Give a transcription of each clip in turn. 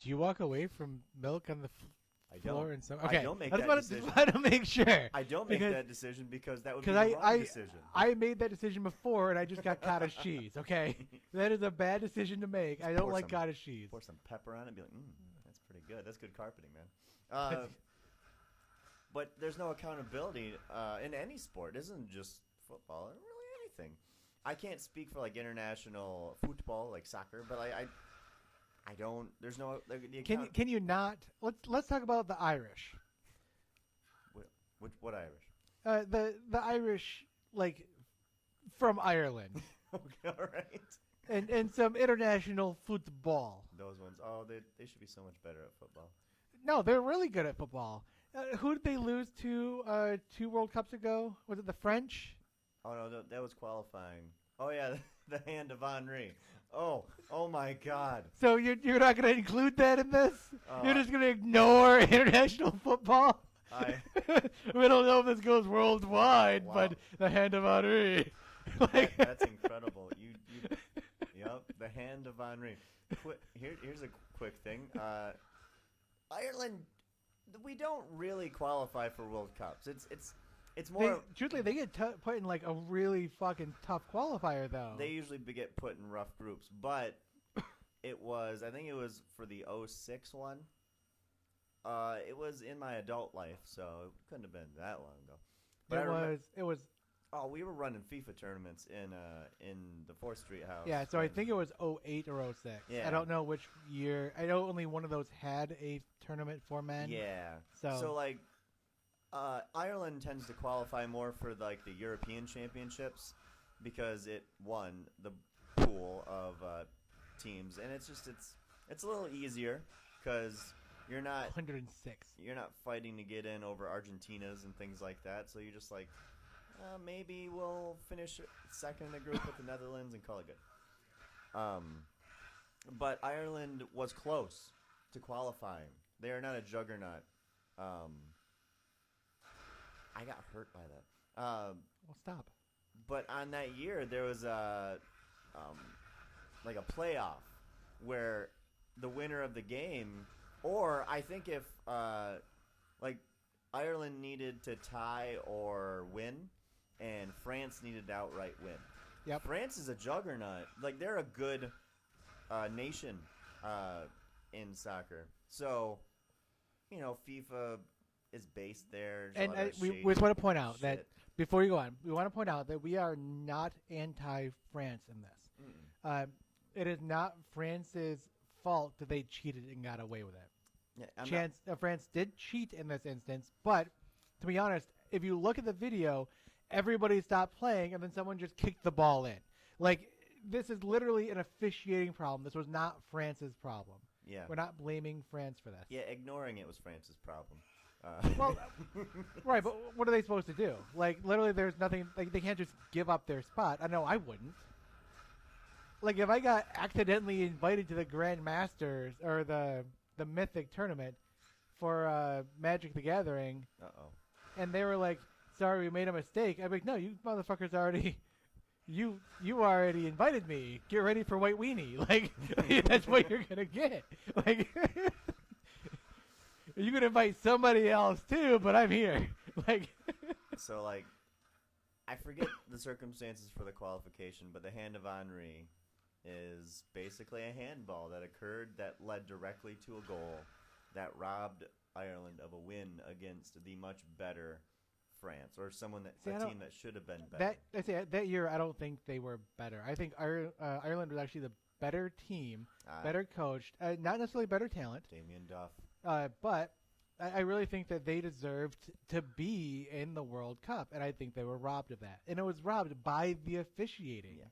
Do you walk away from milk on the I floor don't. and so? I Okay, don't make I just that wanted, decision. to make sure. I don't make that decision because that would be Because the wrong decision. I made that decision before and I just got cottage cheese. Okay, that is a bad decision to make. I don't like cottage cheese. Pour some pepper on it and be like, that's pretty good. That's good carpeting, man. But there's no accountability in any sport. It isn't just football. Really anything. I can't speak for like international football, like soccer, but I don't. There's no. The Can you not? Let's talk about the Irish. What Irish? The Irish, like from Ireland. Okay, all right. And some international football. Those ones. Oh, they should be so much better at football. No, they're really good at football. Who did they lose to 2 World Cups ago? Was it the French? Oh no, that was qualifying. Oh yeah, the hand of Henri. Oh my God. So you're not going to include that in this? You're just going to ignore international football? We don't know if this goes worldwide, wow. But the hand of Henri. That's incredible. Yep, the hand of Henri. Here's a quick thing. Ireland, we don't really qualify for World Cups. It's more. Truthfully, they get put in like a really fucking tough qualifier, though. They usually get put in rough groups, but I think it was for the 06 one. It was in my adult life, so it couldn't have been that long ago. But it was. Oh, we were running FIFA tournaments in the 4th Street house. Yeah, so I think it was 08 or 06. Yeah. I don't know which year. I know only one of those had a tournament for men. Yeah. So like, Ireland tends to qualify more for like the European Championships because it won the pool of teams, and it's a little easier because you're not 106. You're not fighting to get in over Argentinas and things like that. So you're just like, maybe we'll finish second in the group with the Netherlands and call it good. But Ireland was close to qualifying. They are not a juggernaut. I got hurt by that. Well, stop. But on that year, there was like a playoff where the winner of the game, or I think if like Ireland needed to tie or win, and France needed to outright win. Yep. France is a juggernaut. Like, they're a good nation in soccer. So, FIFA is based there. And we just want to point out that, before you go on, we want to point out that we are not anti-France in this. It is not France's fault that they cheated and got away with it. Yeah, France did cheat in this instance, but to be honest, if you look at the video, everybody stopped playing, and then someone just kicked the ball in. Like, this is literally an officiating problem. This was not France's problem. Yeah. We're not blaming France for this. Yeah, ignoring it was France's problem. Well, right, but what are they supposed to do? Like, literally, there's nothing. Like, they can't just give up their spot. I know I wouldn't. Like, if I got accidentally invited to the Grand Masters or the Mythic tournament for Magic the Gathering, and they were like, sorry, we made a mistake. I'd be like, no, you motherfuckers already, you already invited me. Get ready for White Weenie. Like, that's what you're gonna get. Like, you can invite somebody else too, but I'm here. Like, so like, I forget the circumstances for the qualification, but the hand of Henri is basically a handball that occurred that led directly to a goal that robbed Ireland of a win against the much better France, or a team that should have been better. That year, I don't think they were better. I think Ireland was actually the better team, better coached, not necessarily better talent. Damien Duff. But I really think that they deserved to be in the World Cup, and I think they were robbed of that. And it was robbed by the officiating. Yeah.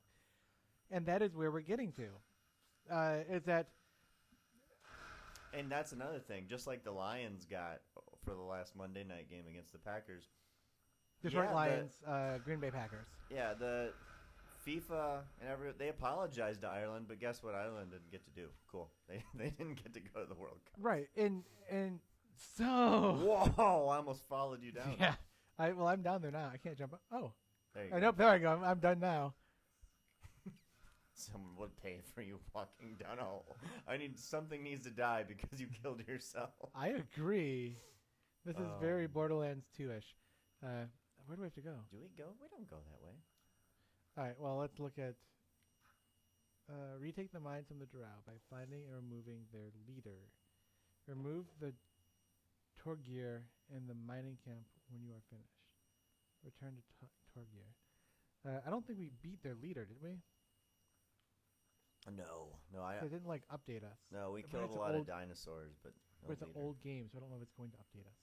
And that is where we're getting to. Is that... And that's another thing. Just like the Lions got for the last Monday night game against the Packers. Detroit Lions, Green Bay Packers. Yeah, the FIFA and they apologized to Ireland, but guess what? Ireland didn't get to do. Cool. They didn't get to go to the World Cup. Right. And so... Whoa! I almost followed you down. Yeah. I'm down there now. I can't jump up. Oh. There you go. Nope, there I go. I'm done now. Someone would pay for you walking down a hole. Something needs to die because you killed yourself. I agree. This is very Borderlands 2-ish. Where do we have to go? Do we go? We don't go that way. All right, well, let's look at... retake the mines from the drow by finding and removing their leader. Remove the Torgir in the mining camp when you are finished. Return to Torgir. I don't think we beat their leader, did we? No, They didn't like update us. No, we But killed it's a an lot old- of dinosaurs, but no But it's an leader. old game, so I don't know if it's going to update us.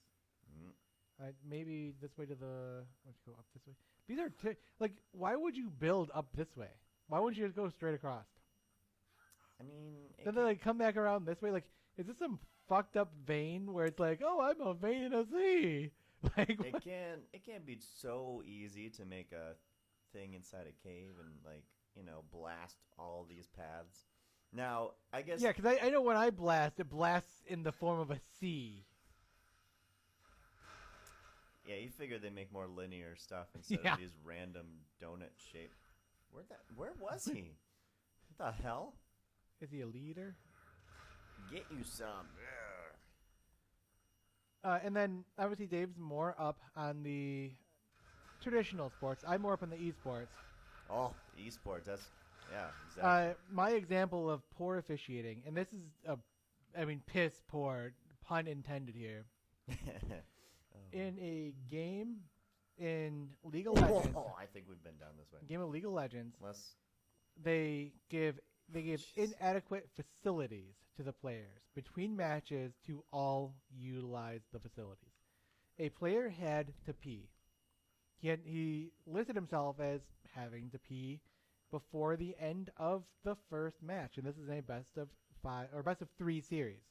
Mm. Maybe this way to the... Let's go up this way. These are... like, why would you build up this way? Why wouldn't you just go straight across? I mean, Then they like come back around this way. Like, is this some fucked up vein where it's like, oh, I'm a vein in a sea? Like, it can be so easy to make a thing inside a cave and blast all these paths. Now, I guess yeah, because I know when I blast, it blasts in the form of a sea. Yeah, you figure they make more linear stuff instead Yeah. of these random donut shaped. Where was he? What the hell? Is he a leader? Get you some. And then obviously Dave's more up on the traditional sports. I'm more up on the esports. Oh, esports. That's exactly. My example of poor officiating, and this is piss poor, pun intended here. In a game in League of Legends, I think we've been down this way. game of League of Legends, Less. they give Jeez. inadequate facilities to the players between matches to all utilize the facilities. A player had to pee. He listed himself as having to pee before the end of the first match, and this is a best of 5 or best of 3 series.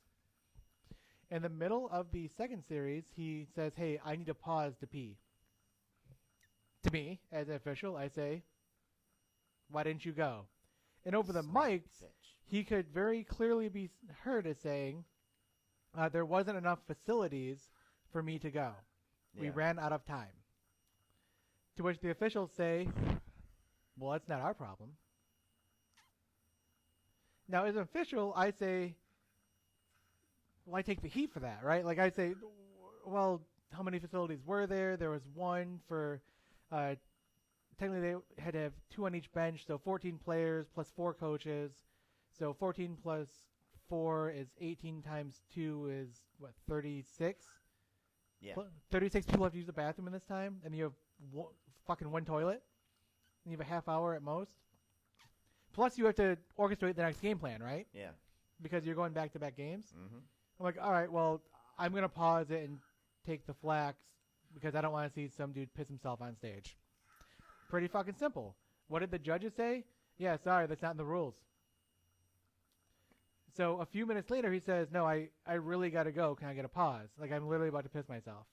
In the middle of the second series, he says, "Hey, I need to pause to pee." To me, as an official, I say, "Why didn't you go?" And over the mics, he could very clearly be heard as saying, "There wasn't enough facilities for me to go. We Yeah. ran out of time." To which the officials say, "Well, that's not our problem." Now, as an official, I say, well, I take the heat for that, right? Like, I say, well, how many facilities were there? There was one for, technically they had to have 2 on each bench, so 14 players plus 4 coaches. So 14 plus 4 is 18 times 2 is, 36? Yeah. 36 people have to use the bathroom in this time, and you have fucking 1 toilet, and you have a half hour at most. Plus, you have to orchestrate the next game plan, right? Yeah. Because you're going back-to-back games. Mm-hmm. I'm like, all right, well, I'm going to pause it and take the flax because I don't want to see some dude piss himself on stage. Pretty fucking simple. What did the judges say? Yeah, sorry, that's not in the rules. So a few minutes later, he says, no, I really got to go. Can I get a pause? Like, I'm literally about to piss myself.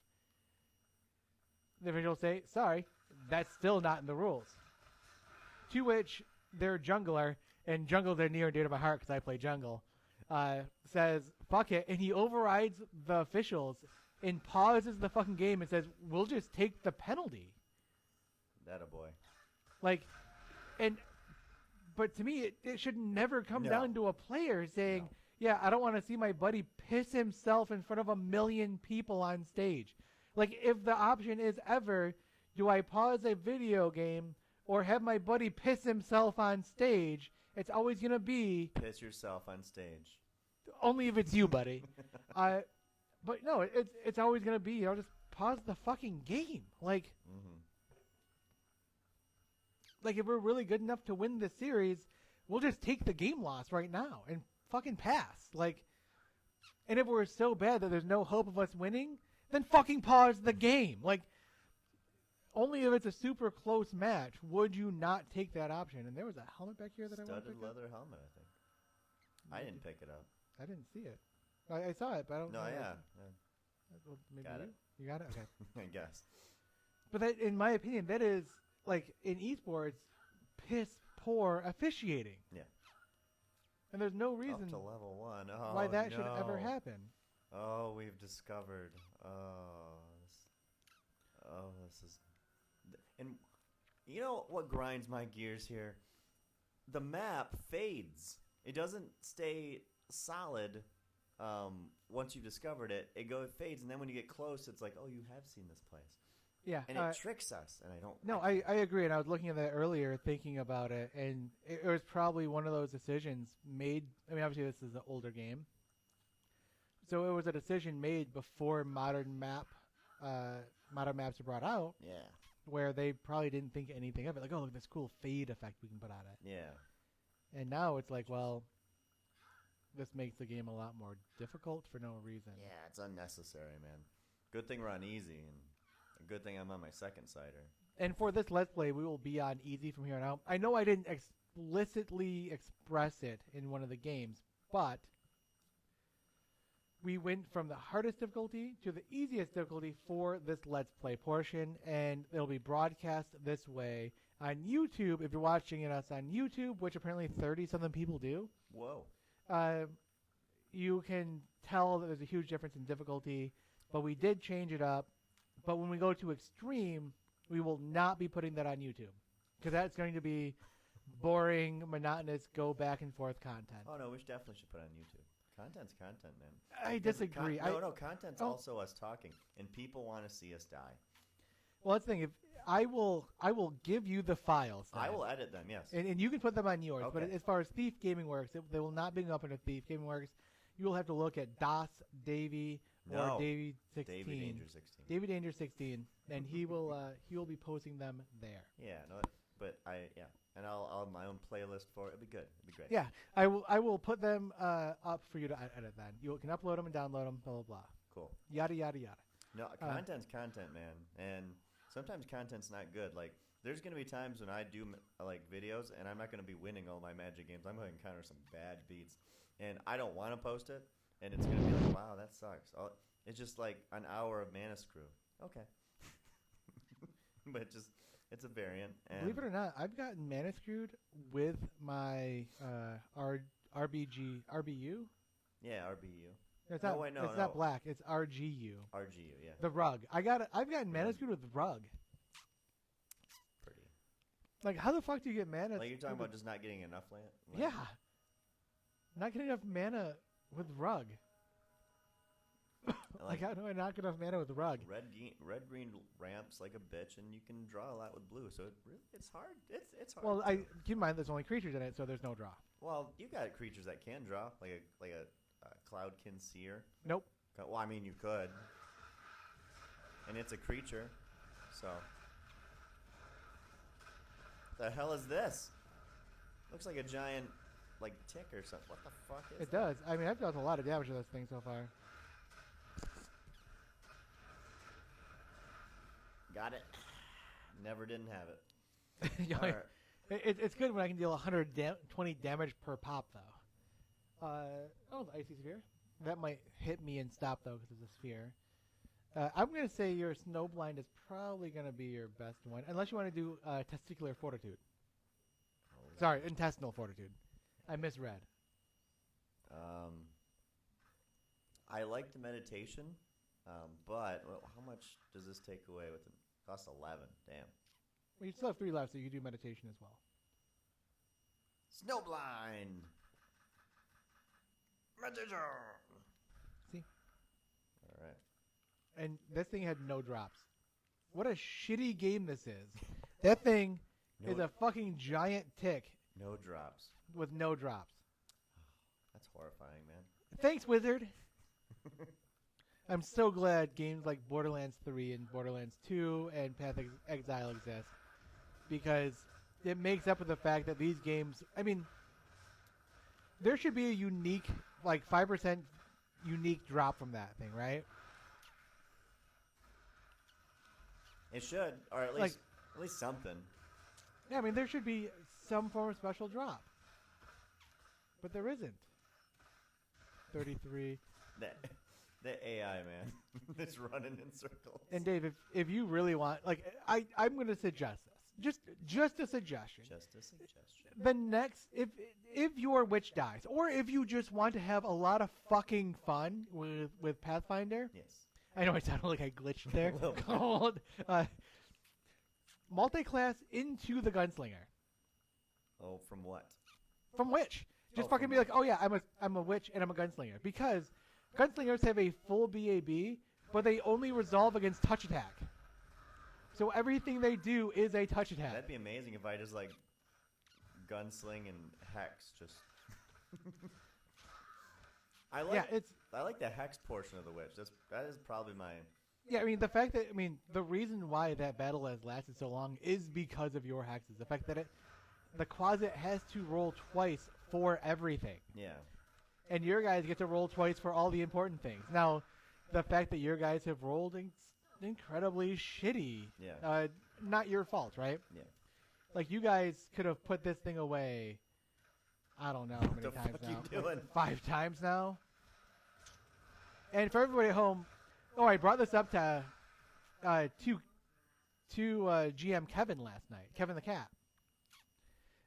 The officials say, sorry, that's still not in the rules. To which their jungler, and jungles are near and dear to my heart because I play jungle, says, fuck it, and he overrides the officials and pauses the fucking game and says, we'll just take the penalty. That a boy. Like, but to me, it should never come No. down to a player saying, No. yeah, I don't want to see my buddy piss himself in front of 1 million people on stage. Like, if the option is ever, do I pause a video game or have my buddy piss himself on stage, it's always going to be Piss yourself on stage. only if it's you, buddy. But no, it's always going to be, just pause the fucking game. Like, Mm-hmm. like, if we're really good enough to win this series, we'll just take the game loss right now and fucking pass. Like, and if we're so bad that there's no hope of us winning, then fucking pause the game. Like, only if it's a super close match would you not take that option. And there was a helmet back here that I wanted to Studded pick up. leather helmet, I think. I didn't pick it up. I didn't see it. I saw it, but I don't No, know. yeah. Well, maybe Got you? it. You got it? Okay. I guess. But that, in my opinion, that is, like, in esports, piss poor officiating. Yeah. And there's no Up reason to level 1. Oh, why that should ever no. happen. Oh, we've discovered. This is. And you know what grinds my gears here? the map fades. It doesn't stay solid once you've discovered it. It fades, and then when you get close, it's like, oh, you have seen this place. Yeah. And it tricks us, and I don't No, like I agree, and I was looking at that earlier, thinking about it, and it was probably one of those decisions made. I mean, obviously this is an older game, so it was a decision made before modern maps were brought out, Yeah. where they probably didn't think anything of it. Like, oh, look at this cool fade effect we can put on it. Yeah. And now it's like, well, this makes the game a lot more difficult for no reason. Yeah, it's unnecessary, man. Good thing we're on easy, and a good thing I'm on my second cider. And for this Let's Play, we will be on easy from here on out. I know I didn't explicitly express it in one of the games, but we went from the hardest difficulty to the easiest difficulty for this Let's Play portion, and it'll be broadcast this way on YouTube. If you're watching us on YouTube, which apparently 30-something people do, Whoa. you can tell that there's a huge difference in difficulty, but we did change it up. But when we go to extreme, we will not be putting that on YouTube, because that's going to be boring, monotonous, go back and forth content. Oh, no, we definitely should put it on YouTube. Content's content, man. I disagree. No, content's also us talking, and people want to see us die. Well, that's the thing. If I will give you the files. Then. I will edit them, yes. And you can put them on yours. Okay. But as far as Thief Gaming Works, they will not bring up into Thief Gaming Works. You will have to look at DOS Davey or Davey 16. Davey Danger 16. Davey Danger 16, and he will be posting them there. Yeah, no, but and I'll have my own playlist for it. It'll be good. It'll be great. Yeah, I will put them up for you to edit. Then you can upload them and download them. Blah blah blah. Cool. Yada yada yada. No, content's content, man, and sometimes content's not good. Like, there's gonna be times when I do like videos, and I'm not gonna be winning all my Magic games. I'm gonna encounter some bad beats, and I don't want to post it, and it's gonna be like, wow, that sucks. It's just like an hour of Mana Screw. Okay, but it's a variant. And Believe it or not, I've gotten mana screwed with my RBU. Yeah, RBU. It's not. It's not black. It's RGU. RGU, yeah. The rug. I've gotten mana screwed with the rug. Pretty. Like, how the fuck do you get mana? Like, you're talking about just not getting enough land? Yeah. Not getting enough mana with rug. Like, how do I not get enough mana with the rug? Red green ramps like a bitch, and you can draw a lot with blue. So it's hard. It's hard. Well, keep in mind there's only creatures in it, so there's no draw. Well, you got creatures that can draw, like a Cloudkin Seer. Nope. Well, I mean, you could, and it's a creature. So, the hell is this? Looks like a giant, like, tick or something. What the fuck is it? That? Does. I mean, I've done a lot of damage to this thing so far. Got it. Never didn't have it. Right. It's good when I can deal 120 damage per pop, though. The Icy Sphere. That might hit me and stop, though, because it's a sphere. I'm going to say your Snowblind is probably going to be your best one, unless you want to do Testicular Fortitude. Sorry, Intestinal Fortitude. I misread. I like the meditation, but how much does this take away with it? Costs 11. Damn. Well, you still have 3 left, so you can do meditation as well. Snowblind. Meditation. See? All right. And this thing had no drops. What a shitty game this is. That thing is a fucking giant tick. No drops. With no drops. That's horrifying, man. Thanks, Wizard. I'm so glad games like Borderlands 3 and Borderlands 2 and Path of Exile exist, because it makes up for the fact that these games, I mean, there should be a unique, like 5% unique drop from that thing, right? It should, or at least something. Yeah, I mean, there should be some form of special drop, but there isn't. 33. The AI, man, it's running in circles. And Dave, if you really want, like, I'm going to suggest this, just a suggestion. Just a suggestion. The next, if your witch dies, or if you just want to have a lot of fucking fun with Pathfinder. Yes. I know I sounded like I glitched there. Called multi-class into the Gunslinger. Oh, from what? from witch. Just Oh, fucking from be like, oh yeah, I'm a witch and I'm a gunslinger, because gunslingers have a full BAB, but they only resolve against touch attack. So everything they do is a touch attack. That'd be amazing if I just like gunsling and hex. Just I like the hex portion of the witch. That is probably my. Yeah, the reason why that battle has lasted so long is because of your hexes. The fact that the closet has to roll twice for everything. Yeah. And your guys get to roll twice for all the important things. Now, the fact that your guys have rolled incredibly shitty. Yeah. Not your fault, right? Yeah. Like, you guys could have put this thing away, I don't know how many the times fuck now. you doing? 5 times now. And for everybody at home, I brought this up to GM Kevin last night, Kevin the Cat.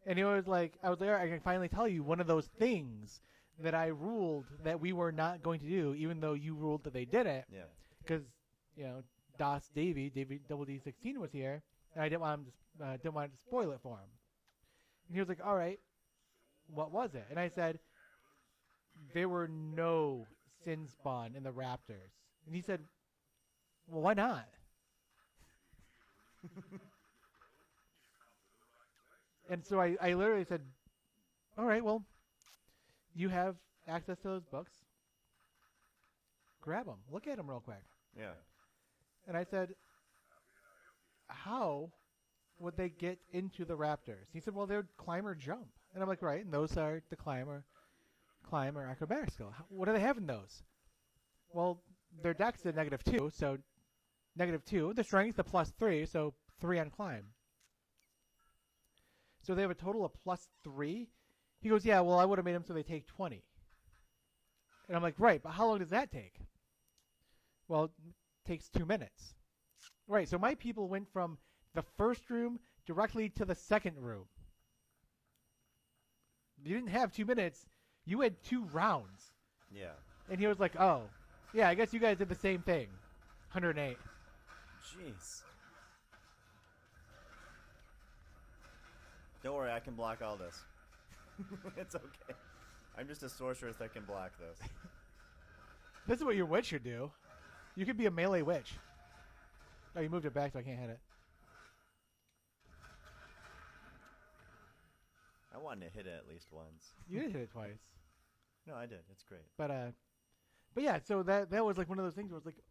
And he was like, I was there, I can finally tell you one of those things that I ruled that we were not going to do, even though you ruled that they did it. Yeah. Because, David Double D16 was here, and I didn't want to spoil it for him. And he was like, all right, what was it? And I said, there were no sin spawn in the Raptors. And he said, well, why not? And so I literally said, all right, well, you have access to those books. Grab them. Look at them real quick. Yeah. And I said, how would they get into the Raptors? He said, well, they're climb or jump. And I'm like, right, and those are the climb or acrobatic skill. What do they have in those? Well, their dex is -2, so -2. The strength, the +3, so 3 on climb. So they have a total of +3. He goes, yeah, well, I would have made them so they take 20. And I'm like, right, but how long does that take? Well, it takes 2 minutes. Right, so my people went from the first room directly to the second room. You didn't have 2 minutes. You had 2 rounds. Yeah. And he was like, oh, yeah, I guess you guys did the same thing. 108. Jeez. Don't worry, I can block all this. It's okay. I'm just a sorceress that can block this. This is what your witch should do. You could be a melee witch. Oh, you moved it back so I can't hit it. I wanted to hit it at least once. You did hit it twice. No, I did. It's great. But yeah, so that was like one of those things where it's like,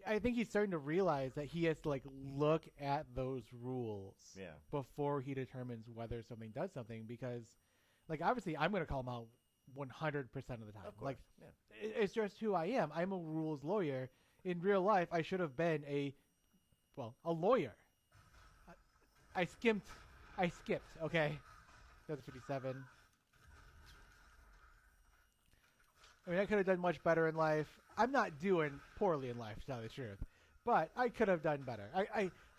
I think he's starting to realize that he has to like look at those rules before he determines whether something does something, because like obviously I'm going to call him out 100% of the time. Of course. Like it's just who I am. I'm a rules lawyer. In real life, I should have been a lawyer. I skipped. Okay, that's 57. I mean, I could have done much better in life. I'm not doing poorly in life, to tell the truth. But I could have done better.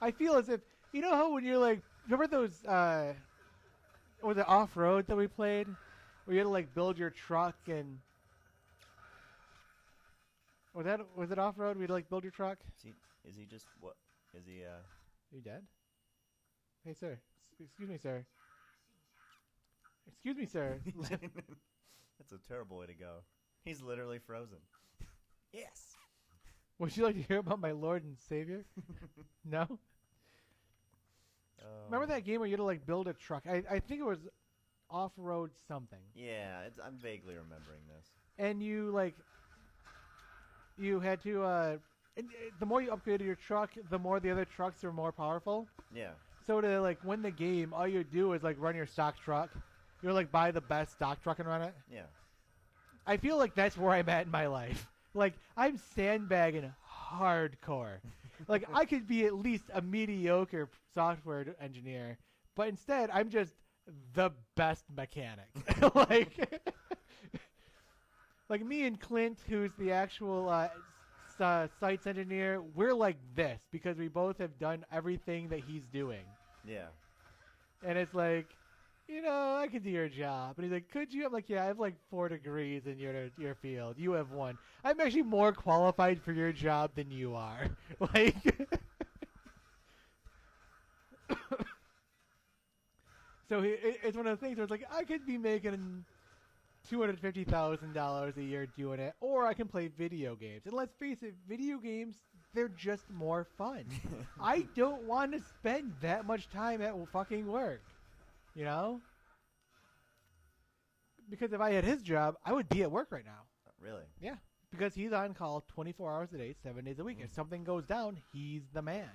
I feel as if, you know how when you're like, remember those, or the off-road that we played? Where you had to like build your truck and... Was it off-road? We had to like build your truck? Is he just, what? Is he, Are you dead? Hey, sir. Excuse me, sir. Excuse me, sir. That's a terrible way to go. He's literally frozen. Yes. Would you like to hear about my Lord and Savior? No? Remember that game where you had to like build a truck? I think it was off-road something. Yeah, I'm vaguely remembering this. And you like, you had to, the more you upgraded your truck, the more the other trucks are more powerful. Yeah. So to like win the game, all you do is like run your stock truck. You're like buy the best stock truck and run it. Yeah. I feel like that's where I'm at in my life. Like I'm sandbagging hardcore. Like I could be at least a mediocre software engineer, but instead I'm just the best mechanic. like me and Clint, who's the actual sites engineer, we're like this because we both have done everything that he's doing. Yeah. And it's like, you know, I could do your job. And he's like, could you? I'm like, yeah, I have like 4 degrees in your field. You have 1. I'm actually more qualified for your job than you are. Like, So it's one of those things where it's like I could be making $250,000 a year doing it, or I can play video games. And let's face it, video games, they're just more fun. I don't want to spend that much time at fucking work, you know? Because if I had his job, I would be at work right now. Really? Yeah, because he's on call 24 hours a day, 7 days a week. If something goes down, he's the man.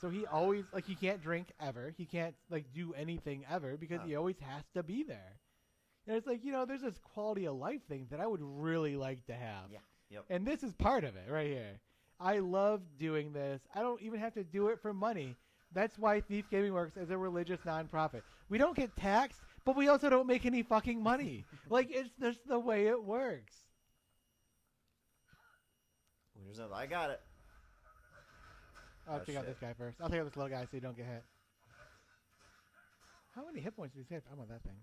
So he always, like, he can't drink ever. He can't, like, do anything ever because he always has to be there. And it's like, you know, there's this quality of life thing that I would really like to have. Yeah. Yep. And this is part of it right here. I love doing this. I don't even have to do it for money. That's why Thief Gaming works as a religious nonprofit. We don't get taxed, but we also don't make any fucking money. Like, it's just the way it works. I got it. I'll take out this guy first. I'll take out this little guy so you don't get hit. How many hit points do you save? I'm on that thing.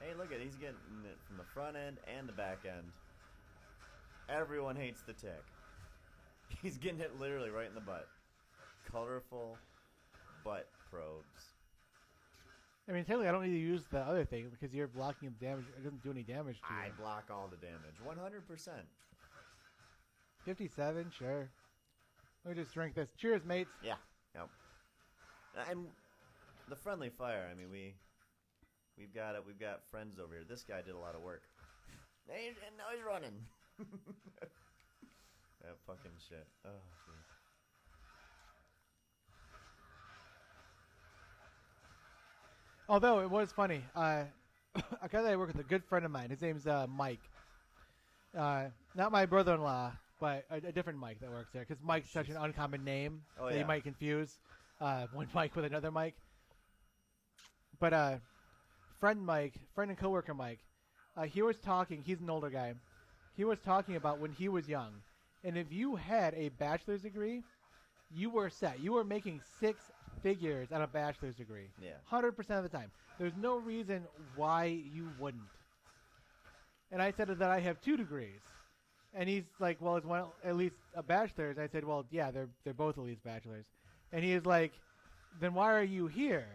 Hey, look at it. He's getting it from the front end and the back end. Everyone hates the tick. He's getting hit literally right in the butt. Colorful butt probes. I mean, technically, I don't need to use the other thing because you're blocking the damage. It doesn't do any damage to you. I block all the damage. 100%. 57, sure. Let me just drink this. Cheers, mates. Yeah. Yep. And the friendly fire. I mean, we've got it. We've got friends over here. This guy did a lot of work. And now he's running. That fucking shit. Oh, geez. Although it was funny, a guy that I work with, a good friend of mine. His name's Mike. Not my brother-in-law, but a different Mike that works there. Because Mike's such an uncommon name that you might confuse one Mike with another Mike. But friend and coworker Mike, he was talking. He's an older guy. He was talking about when he was young, and if you had a bachelor's degree, you were set. You were making six figures on a bachelor's degree. Yeah. 100% of the time. There's no reason why you wouldn't. And I said that I have 2 degrees. And he's like, well, it's one at least a bachelor's. I said, well, yeah, they're both at least bachelor's. And he is like, then why are you here?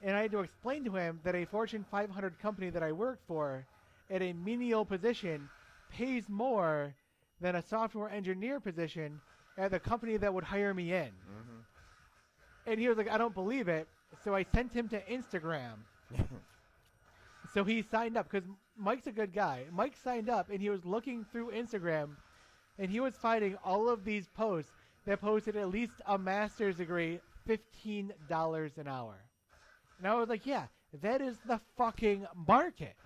And I had to explain to him that a Fortune 500 company that I work for at a menial position pays more than a software engineer position at the company that would hire me in. Mm-hmm. And he was like, I don't believe it. So I sent him to Instagram. So he signed up because Mike's a good guy. Mike signed up and he was looking through Instagram and he was finding all of these posts that posted at least a master's degree, $15 an hour. And I was like, yeah, that is the fucking market.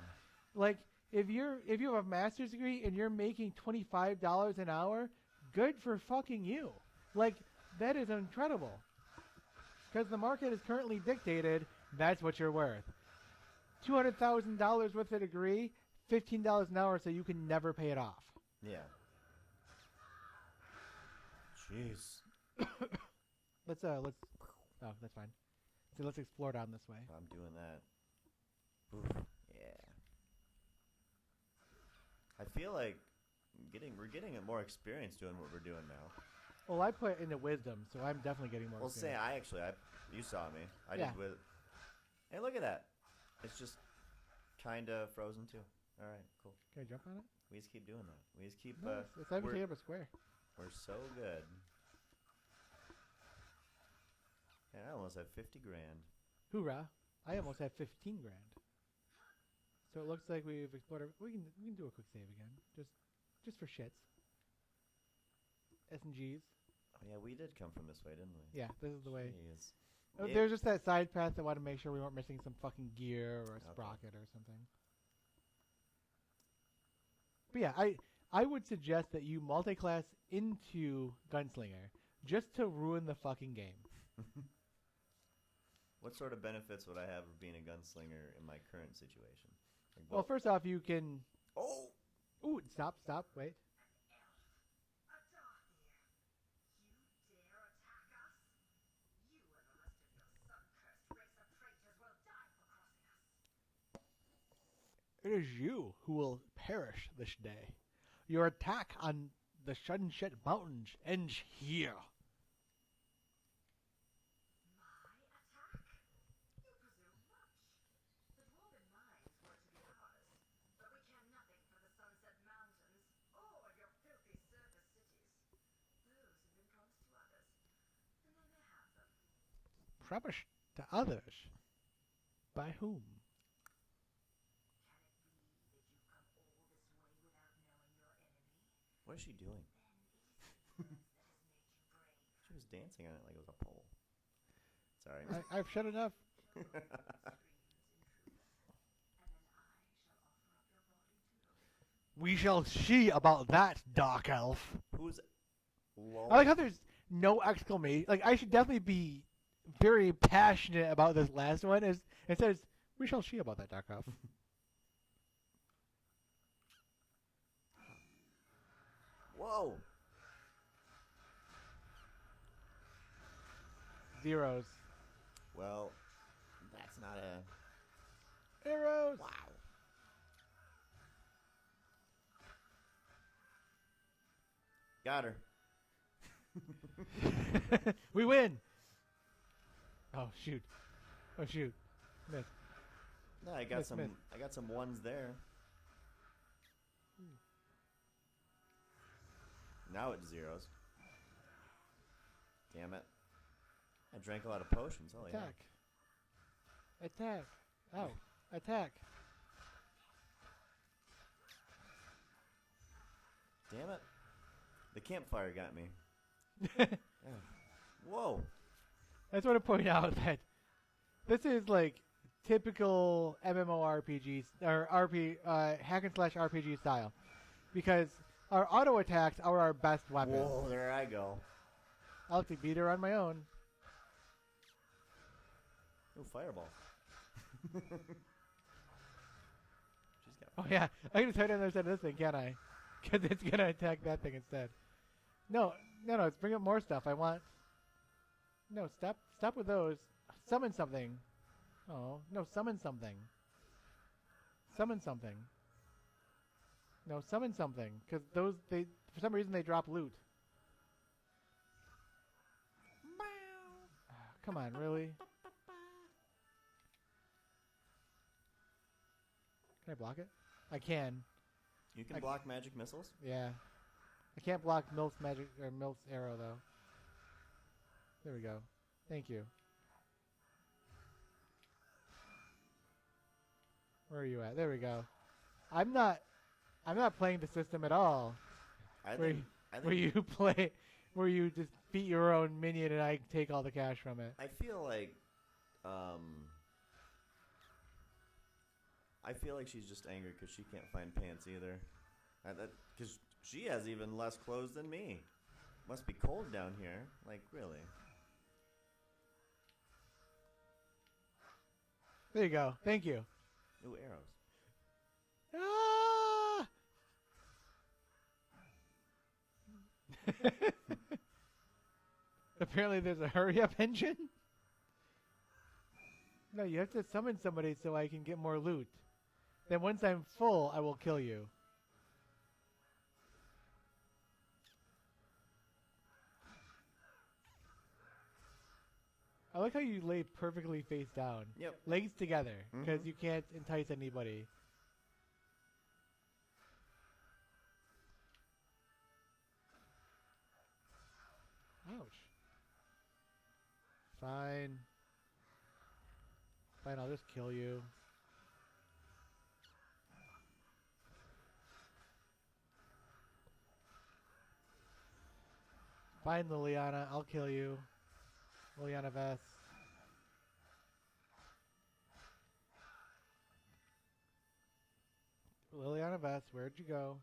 Like, if you have a master's degree and you're making $25 an hour, good for fucking you. Like, that is incredible. Because the market is currently dictated, that's what you're worth. $200,000 worth of degree, $15 an hour, so you can never pay it off. Yeah. Jeez. Let's oh, that's fine. So let's explore down this way. I'm doing that. Oof. Yeah. I feel like we're getting more experience doing what we're doing now. Well, I put into wisdom, so I'm definitely getting more experience. You saw me. I Yeah. did with. Hey, look at that. It's just kind of frozen too. All right, cool. Can I jump on it? We just keep doing that. We just keep. No, it's not even taking up a square. We're so good. And I almost have 50 grand. Hoorah! I almost have 15 grand. So it looks like we've explored. We can do a quick save again, just for shits. S and Gs. Oh yeah, we did come from this way, didn't we? Yeah, this is the way. Jeez. There's just that side path that wanted to make sure we weren't missing some fucking gear or a sprocket or something. But yeah, I would suggest that you multi-class into Gunslinger just to ruin the fucking game. What sort of benefits would I have of being a gunslinger in my current situation? Like, Well, first off, you can... Oh! Ooh, stop, wait. It is you who will perish this day. Your attack on the Sunset Mountains ends here. rubbish to others. By whom? What is she doing? She was dancing on it like it was a pole. Sorry. I've shut enough. We shall see about that, Dark Elf. Who's... Lol. I like how there's no exclamation. Like, I should definitely be very passionate about this last one. It says, we shall see about that, Dark Elf. Whoa. Zeros. Well, that's not a... Arrows! Wow. Got her. We win! Oh, shoot. Oh, shoot. Miss. No, I got Miss, some. miss. I got some ones there. Now it's zeros. Damn it! I drank a lot of potions. Holy hell. Attack. Attack. Oh, attack. Damn it! The campfire got me. Whoa! I just want to point out that this is like typical MMORPGs or hack and slash RPG style, because our auto attacks are our best weapon. Whoa! There I go. I'll have to beat her on my own. Ooh, fireball. She's got. Oh yeah, I can just hide on the other side of this thing, can't I? Because it's gonna attack that thing instead. No, let's bring up more stuff. I want. No, stop with those. Summon something. Oh, no, summon something. Summon something. No, summon something. Because those, for some reason, they drop loot. Come on, really? Can I block it? I can. You can block magic missiles? Yeah. I can't block Milf's magic or Milf's arrow though. There we go. Thank you. Where are you at? There we go. I'm not playing the system at all. Where you play, where you just beat your own minion and I take all the cash from it. I feel like she's just angry because she can't find pants either. Because she has even less clothes than me. Must be cold down here. Like, really. There you go. Thank you. Ooh, arrows. Ah! Apparently there's a hurry up engine. No, you have to summon somebody so I can get more loot. Then once I'm full, I will kill you. I like how you lay perfectly face down. Yep. Legs together, because you can't entice anybody. Ouch. Fine. Fine, I'll just kill you. Fine, Liliana, I'll kill you. Liliana Vess. Liliana Vess, where'd you go?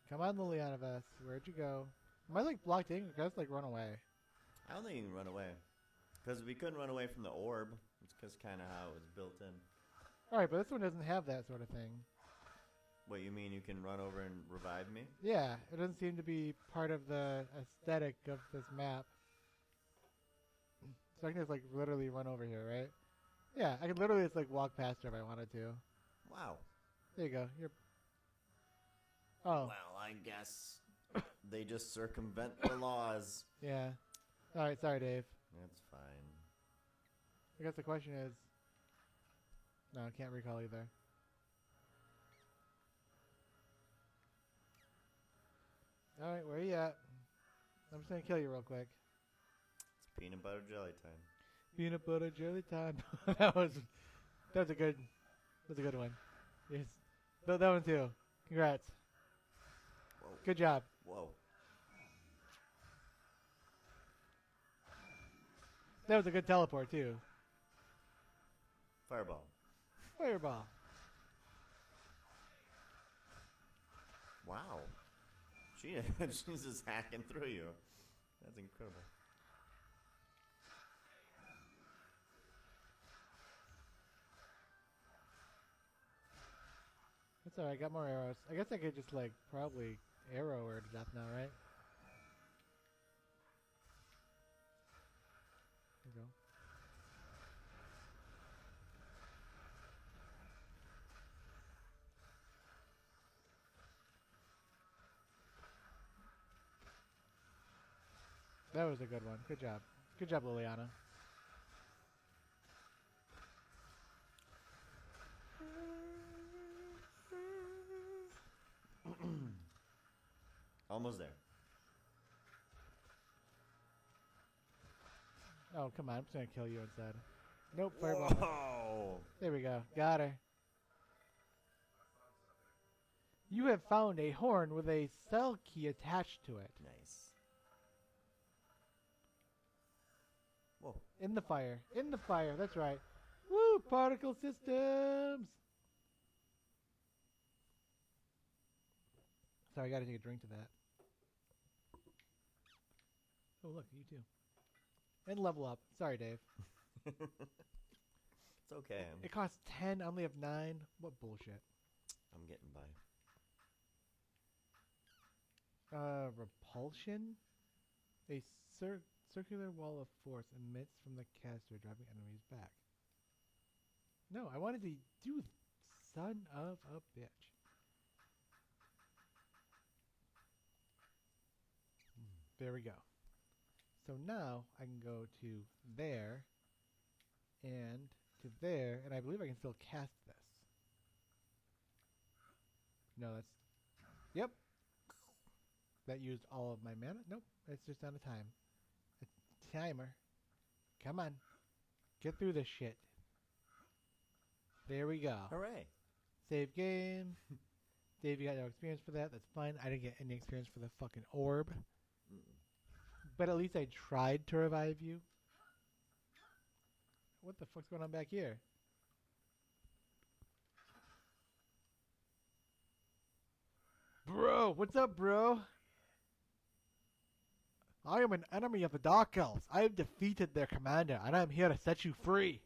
Come on, Liliana Vess, where'd you go? Am I like blocked in? Because like run away. I don't think you can run away. Because we couldn't run away from the orb. It's just kind of how it was built in. Alright, but this one doesn't have that sort of thing. What, you mean you can run over and revive me? Yeah, it doesn't seem to be part of the aesthetic of this map. So I can just like literally run over here, right? Yeah, I could literally just like walk past her if I wanted to. Wow. There you go. You're. Oh. Well, I guess they just circumvent the laws. Yeah. Alright, sorry, Dave. That's fine. I guess the question is. No, I can't recall either. Alright, where are you at? I'm just gonna kill you real quick. It's Peanut butter jelly time. Peanut butter jelly time. that was a good one. Yes. That one too. Congrats. Whoa. Good job. Whoa. That was a good teleport too. Fireball. Fireball. Wow. She's just hacking through you. That's incredible. That's alright, got more arrows. I guess I could just like probably arrow her to death now, right? There we go. That was a good one. Good job. Good job, Liliana. Almost there. Oh, come on. I'm just going to kill you instead. Nope, fireball. Whoa. There we go. Got her. You have found a horn with a cell key attached to it. Nice. Whoa. In the fire. In the fire. That's right. Woo! Particle systems! Sorry, I gotta take a drink to that. Oh, look, you too. And level up. Sorry, Dave. It's okay. It costs 10, I only have 9. What bullshit. I'm getting by. Repulsion? A circular wall of force emits from the caster, driving enemies back. No, I wanted to do son of a bitch. There we go. So now I can go to there and to there, and I believe I can still cast this. No, that's... Yep. That used all of my mana? Nope, it's just on a time. A timer. Come on. Get through this shit. There we go. Hooray. Save game. Dave, you got no experience for that. That's fine. I didn't get any experience for the fucking orb. But at least I tried to revive you. What the fuck's going on back here? Bro, what's up, bro? I am an enemy of the Dark Elves. I have defeated their commander, and I am here to set you free.